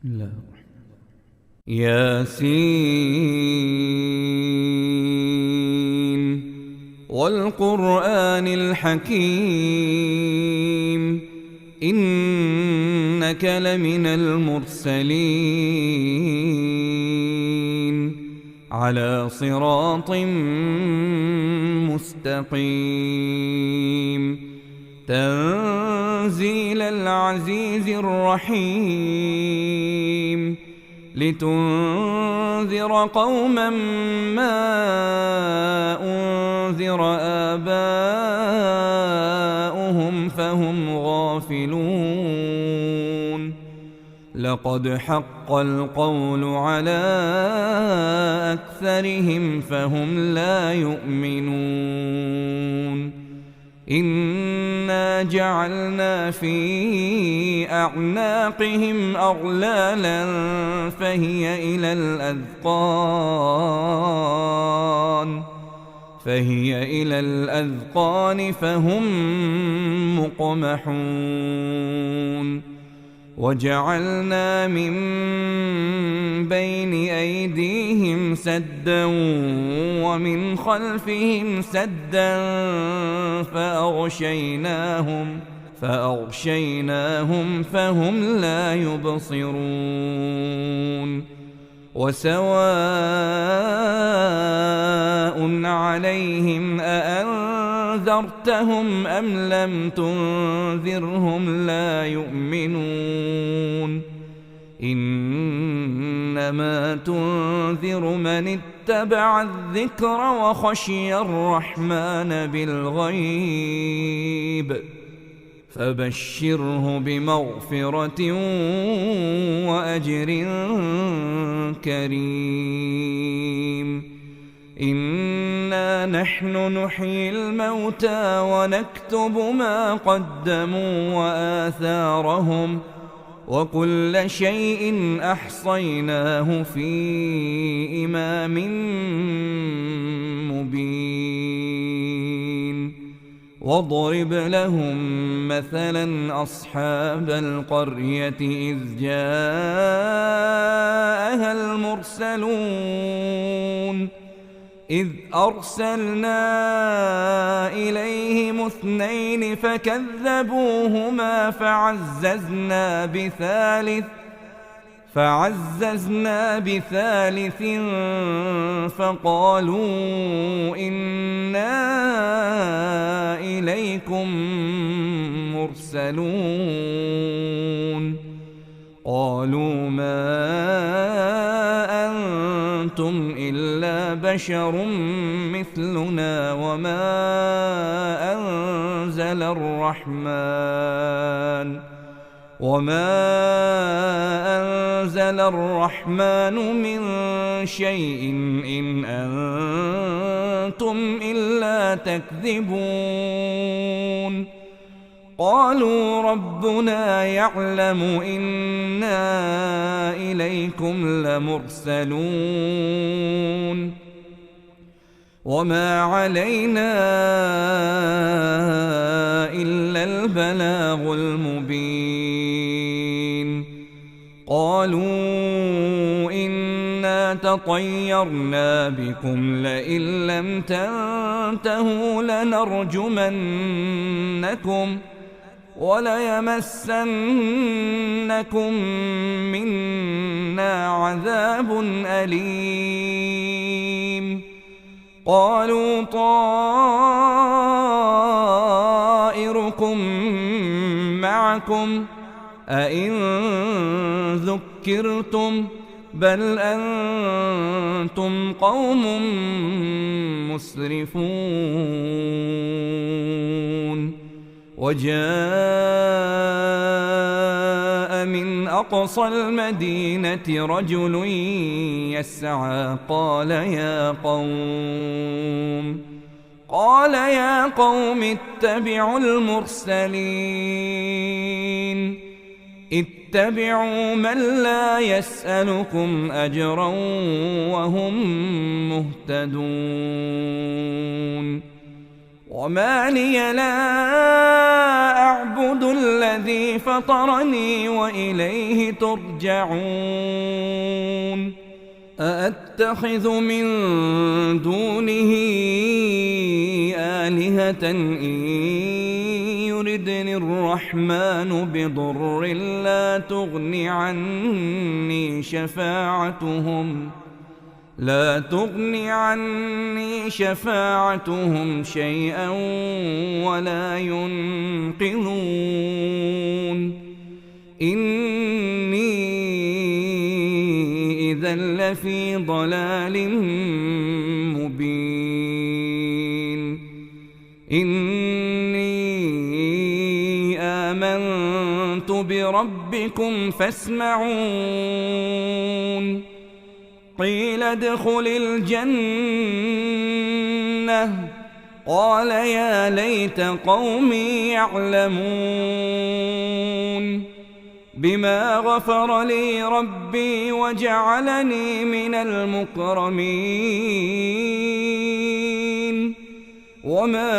الله. ياسين والقرآن الحكيم إنك لمن المرسلين على صراط مستقيم تنزيل العزيز الرحيم لتنذر قوما ما أنذر آباؤهم فهم غافلون لقد حق القول على أكثرهم فهم لا يؤمنون إنا جعلنا في أعناقهم أغلالا فهي إلى الأذقان فهم مقمحون وجعلنا من بين أيديهم سدا ومن خلفهم سدا فأغشيناهم فهم لا يبصرون وسواء عليهم أأنذرتهم أم لم تنذرهم لا يؤمنون إنما تنذر من اتبع الذكر وخشي الرحمن بالغيب فبشره بمغفرة وأجر كريم إنا نحن نحيي الموتى ونكتب ما قدموا وآثارهم وكل شيء أحصيناه في إمام مبين واضرب لهم مثلا أصحاب القرية إذ جاءها المرسلون إذ أرسلنا إليهم 2 فكذبوهما فعززنا بثالث فقالوا إنا إليكم مرسلون قالوا ما أنتم إلا بشر مثلنا وما أنزل الرحمن من شيء إن أنتم إلا تكذبون قالوا ربنا يعلم إنا إليكم لمرسلون وما علينا إلا البلاغ المبين قالوا إنا تطيرنا بكم لئن لم تنتهوا لنرجمنكم وليمسنكم منا عذاب أليم قالوا طائركم معكم أئن ذكرتم بل أنتم قوم مسرفون وجاء من أقصى المدينة رجل يسعى قال يا قوم اتبعوا المرسلين اتبعوا من لا يسألكم أجرا وهم مهتدون وما لي لا أعبد الذي فطرني وإليه ترجعون أأتخذ من دونه آلهة إن يردني الرحمن بضر لا تغني عني شفاعتهم شيئا ولا ينقذون إني إذا لفي ضلال مبين إني آمنت بربكم فاسمعون قيل ادخل الجنة قال يا ليت قومي يعلمون بما غفر لي ربي وجعلني من المكرمين وما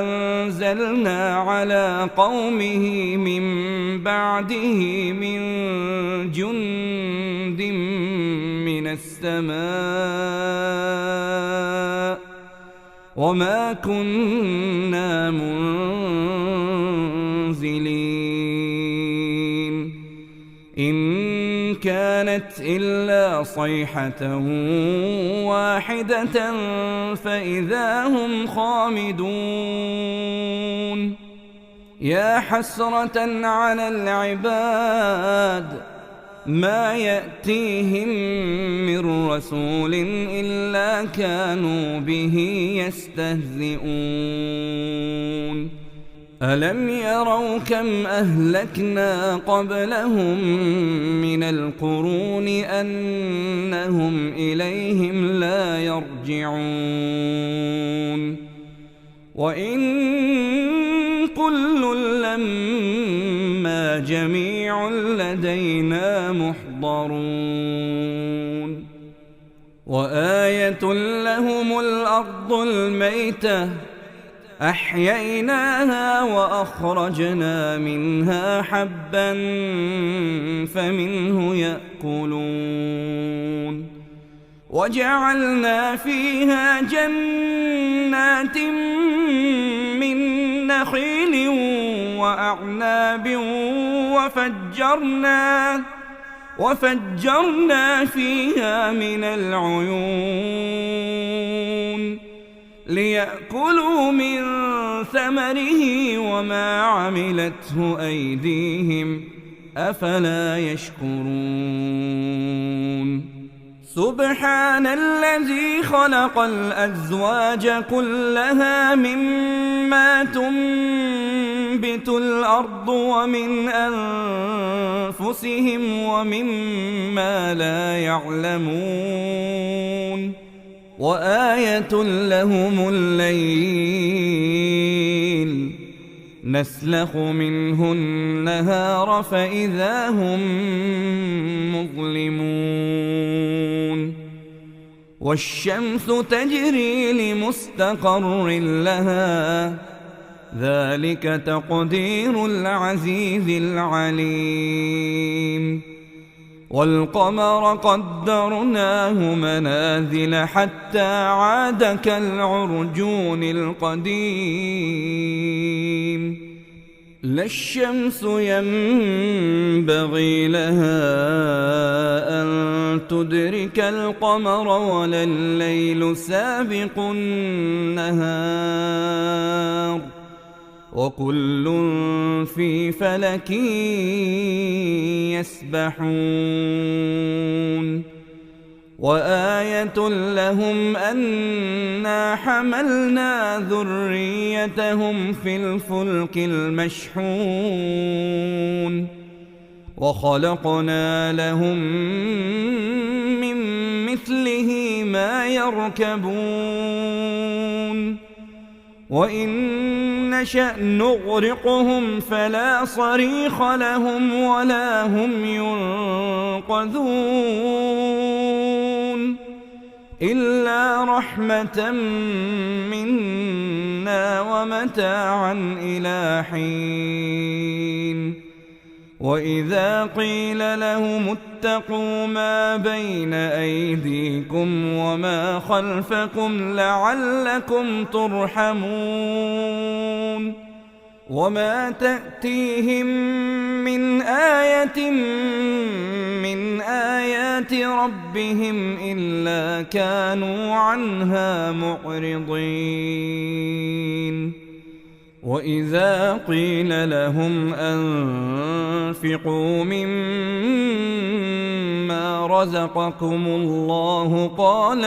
أنزلنا على قومه من بعده من جند من السماء وما كنا منزلين إن كانت إلا صيحة واحدة فإذا هم خامدون يا حسرة على العباد ما يأتيهم من رسول إلا كانوا به يستهزئون ألم يروا كم أهلكنا قبلهم من القرون أنهم إليهم لا يرجعون وإن كل لما جميع لدينا محضرون وآية لهم الأرض الميتة أحييناها وأخرجنا منها حبا فمنه يأكلون وجعلنا فيها جنات من نخيل وأعناب وفجرنا فيها من العيون ليأكلوا من ثمره وما عملته أيديهم أفلا يشكرون سبحان الذي خلق الأزواج كلها مما تنبت الأرض ومن أنفسهم ومما لا يعلمون وآية لهم الليل نسلخ منه النهار فإذا هم مظلمون والشمس تجري لمستقر لها ذلك تقدير العزيز العليم والقمر قدرناه منازل حتى عاد كالعرجون القديم لا الشمس ينبغي لها أن تدرك القمر ولا الليل سابق النهار وكل في فلك يسبحون وآية لهم أنا حملنا ذريتهم في الفلك المشحون وخلقنا لهم من مثله ما يركبون وإن نشأ نغرقهم فلا صريخ لهم ولا هم ينقذون إلا رحمة منا ومتاعا إلى حين وإذا قيل لهم اتقوا ما بين أيديكم وما خلفكم لعلكم ترحمون وما تأتيهم من آية من آيات ربهم إلا كانوا عنها معرضين وإذا قيل لهم أنفقوا مما رزقكم الله قال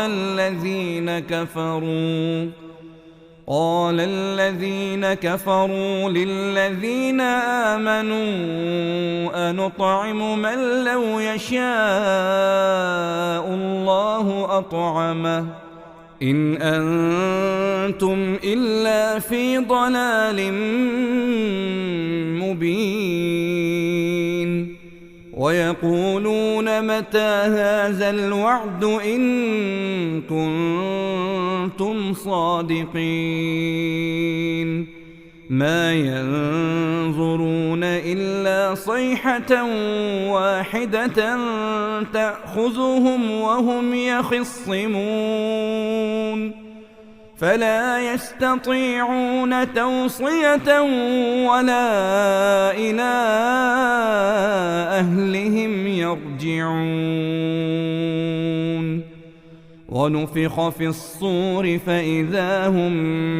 الذين كفروا للذين آمنوا أنطعم من لو يشاء الله أطعمه إن أنتم إلا في ضلال مبين ويقولون متى هذا الوعد إن كنتم صادقين ما ينظرون إلا صيحة واحدة تأخذهم وهم يخصمون فلا يستطيعون توصية ولا إلى أهلهم يرجعون ونفخ في الصور فإذا هم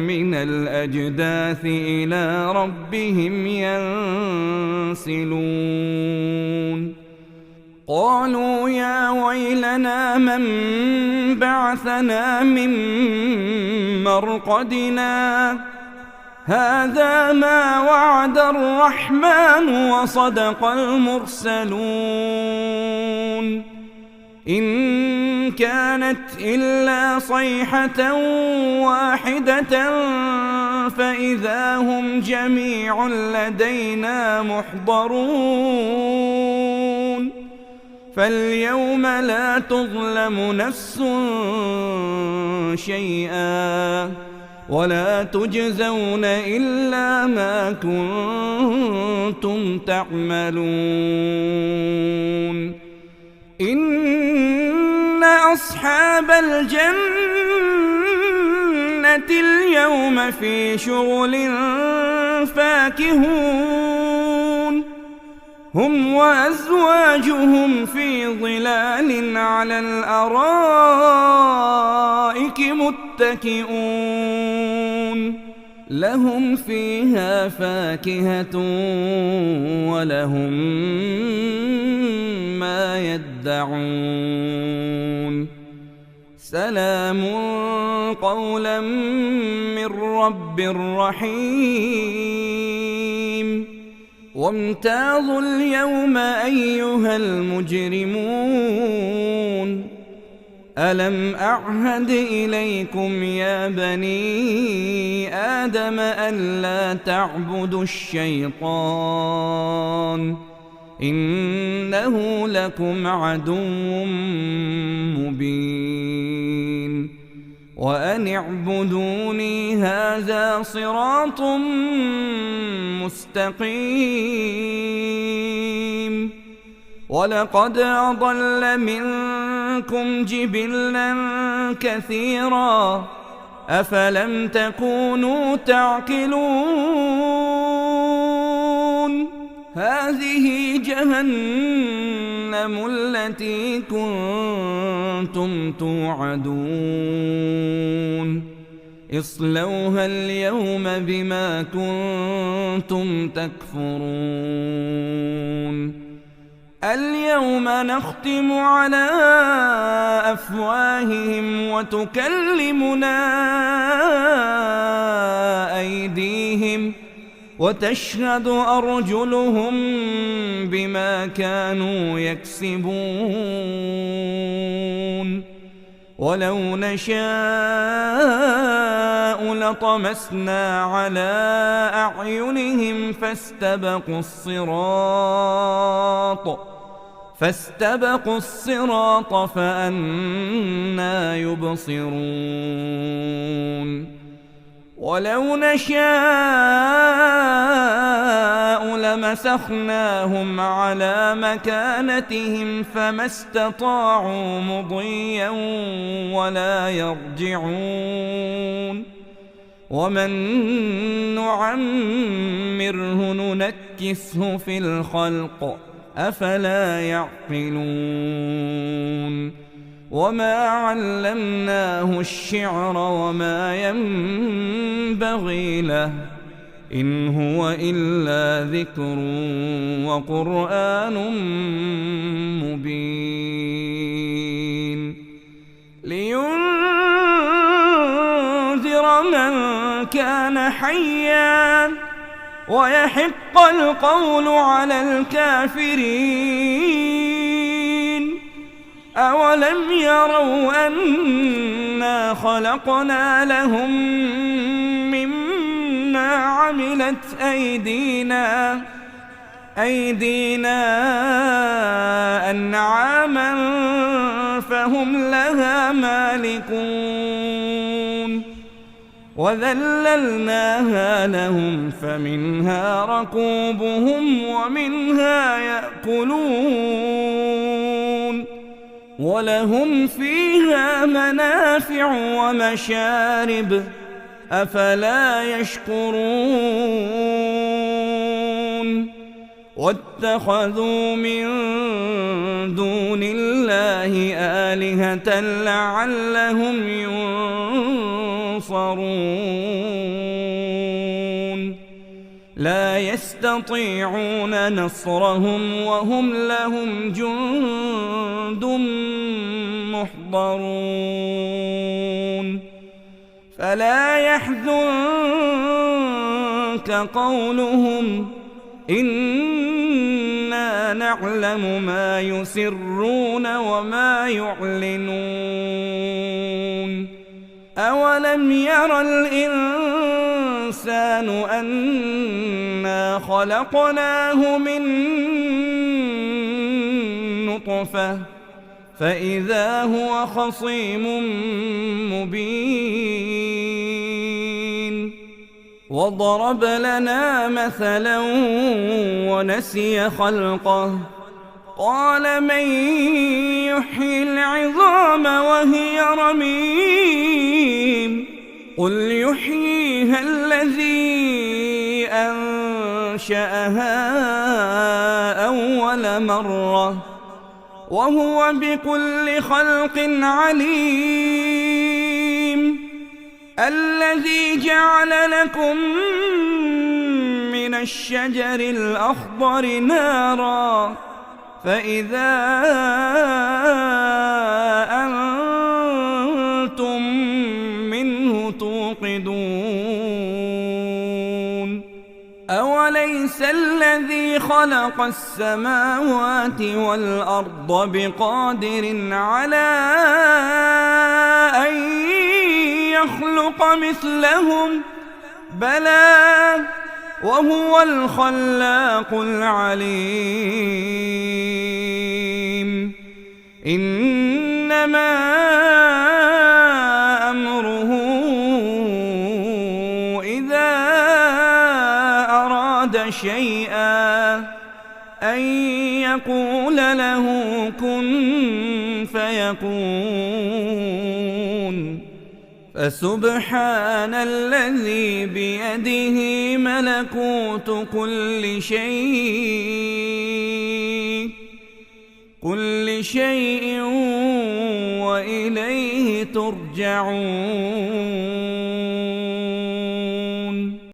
من الأجداث إلى ربهم ينسلون قالوا يا ويلنا من بعثنا من مرقدنا هذا ما وعد الرحمن وصدق المرسلون إن كانت إلا صيحة واحدة فإذا هم جميع لدينا محضرون فاليوم لا تظلم نفس شيئا ولا تجزون إلا ما كنتم تعملون إن أصحاب الجنة اليوم في شغل فاكهون هم وأزواجهم في ظلال على الأرائك متكئون لهم فيها فاكهة ولهم ما يدعون سلام قولا من رب رحيم وامتازوا اليوم أيها المجرمون ألم أعهد إليكم يا بني آدم ألا تعبدوا الشيطان إنه لكم عدو مبين وأن اعبدوني هذا صراط مستقيم ولقد أضل منكم جبلا كثيرا أفلم تكونوا تعقلون هذه جهنم التي كنتم توعدون اصلوها اليوم بما كنتم تكفرون اليوم نختم على أفواههم وتكلمنا أيديهم وتشهد أرجلهم بما كانوا يكسبون ولو نشاء لطمسنا على أعينهم فاستبقوا الصراط فأنى يبصرون ولو نشاء لمسخناهم على مكانتهم فما استطاعوا مضيا ولا يرجعون ومن نعمره ننكسه في الخلق أفلا يعقلون وما علمناه الشعر وما ينبغي له إن هو إلا ذكر وقرآن مبين لينذر من كان حيا ويحق القول على الكافرين أولم يروا أنا خلقنا لهم مما عملت أيدينا أنعاما فهم لها مالكون وذللناها لهم فمنها ركوبهم ومنها يأكلون ولهم فيها منافع ومشارب أفلا يشكرون واتخذوا من دون الله آلهة لعلهم ينصرون لا يستطيعون نصرهم وهم لهم جند محضرون فلا يحزنك قولهم إنا نعلم ما يسرون وما يعلنون أولم ير الإنسان أنا خلقناه من نطفة فإذا هو خصيم مبين وضرب لنا مثلا ونسي خلقه قال من يحيي العظام وهي رميم قل يحييها الذي أنشأها أول مرة وهو بكل خلق عليم الذي جعل لكم من الشجر الأخضر نارا فإذا أنتم منه توقدون أوليس الذي خلق السماوات والأرض بقادر على أن يخلق مثلهم بلى وهو الخلاق العليم إنما أمره إذا أراد شيئا أن يقول له كن فيكون فسبحان الذي بيده ملكوت كل شيء وإليه ترجعون